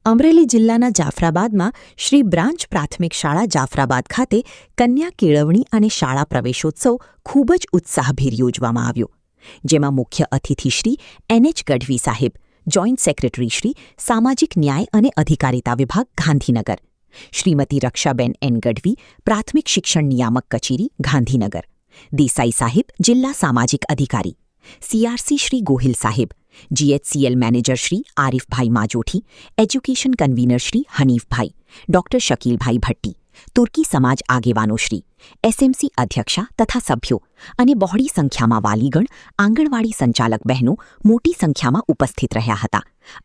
અમરેલી જિલ્લાના જાફરાબાદમાં શ્રી બ્રાન્ચ પ્રાથમિક શાળા જાફરાબાદ ખાતે કન્યા કેળવણી અને શાળા પ્રવેશોત્સવ ખૂબ જ ઉત્સાહભેર યોજવામાં આવ્યો, જેમાં મુખ્ય અતિથિ શ્રી NH ગઢવી સાહેબ, જોઈન્ટ સેક્રેટરી શ્રી સામાજિક ન્યાય અને અધિકારિતા વિભાગ ગાંધીનગર, શ્રીમતી રક્ષાબેન N ગઢવી, પ્રાથમિક શિક્ષણ નિયામક કચેરી ગાંધીનગર, દેસાઈ સાહેબ, જિલ્લા સામાજિક અધિકારી, CRC શ્રી ગોહિલ સાહેબ, GHCL manager Shri Arifbhai Majothi, education convener Shri Hanifbhai, doctor Shakilbhai Bhatti, Turki સમાજ આગેવાનો શ્રી, SMC અધ્યક્ષા તથા સભ્યો અને બહોળી સંખ્યામાં વાલીગણ, આંગણવાડી સંચાલક બહેનો મોટી સંખ્યામાં ઉપસ્થિત રહ્યા હતા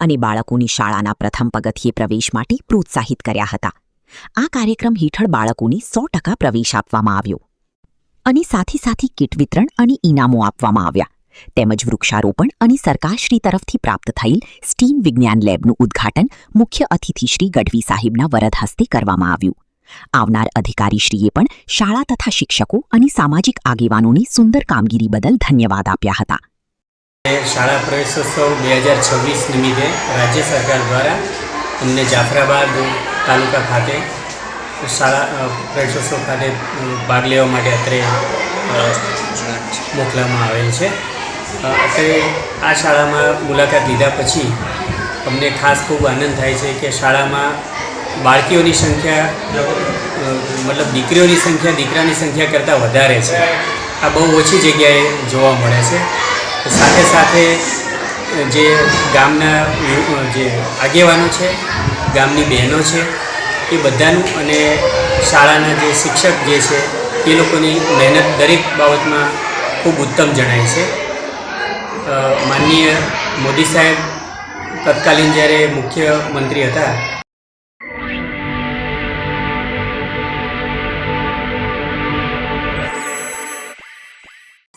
અને બાળકોની શાળાના પ્રથમ પગથિયે પ્રવેશ માટે પ્રોત્સાહિત કર્યા હતા. આ કાર્યક્રમ હેઠળ બાળકોને 100% પ્રવેશ આપવામાં આવ્યો અને સાથે કીટ વિતરણ અને ઇનામો આપવામાં આવ્યા, તેમજ વૃક્ષારોપણ અને સરકારશ્રી તરફથી પ્રાપ્ત થયેલ સ્ટીમ વિજ્ઞાન લેબનું ઉદ્ઘાટન મુખ્ય અતિથિ શ્રી ગઢવી સાહેબના વરદ હસ્તે કરવામાં આવ્યું. આવનાર અધિકારીશ્રીએ પણ શાળા તથા શિક્ષકો અને સામાજિક આગેવાનોને સુંદર કામગીરી બદલ ધન્યવાદ આપ્યા હતા. શાળા પ્રવેશોત્સવ 2026 નિમિત્તે રાજ્ય સરકાર દ્વારા અમને જાફરાબાદ તાલુકા ખાતે શાળા પ્રવેશોત્સવ ખાતે ભાગ લેવા માટે અત્રે મોકલવામાં આવેલ છે. અત્યારે આ શાળામાં મુલાકાત લીધા પછી અમને ખાસ ખૂબ આનંદ થાય છે કે શાળામાં બાળકીઓની સંખ્યા મતલબ દીકરીઓની સંખ્યા દીકરાની સંખ્યા કરતાં વધારે છે. આ બહુ ઓછી જગ્યાએ જોવા મળે છે. સાથે જે ગામના જે આગેવાનો છે, ગામની બહેનો છે, એ બધાનું અને શાળાના જે શિક્ષક જે છે એ લોકોની મહેનત દરેક બાબતમાં ખૂબ ઉત્તમ જણાય છે. માનનીય મોદી સાહેબ તત્કાલીન જ્યારે મુખ્યમંત્રી હતા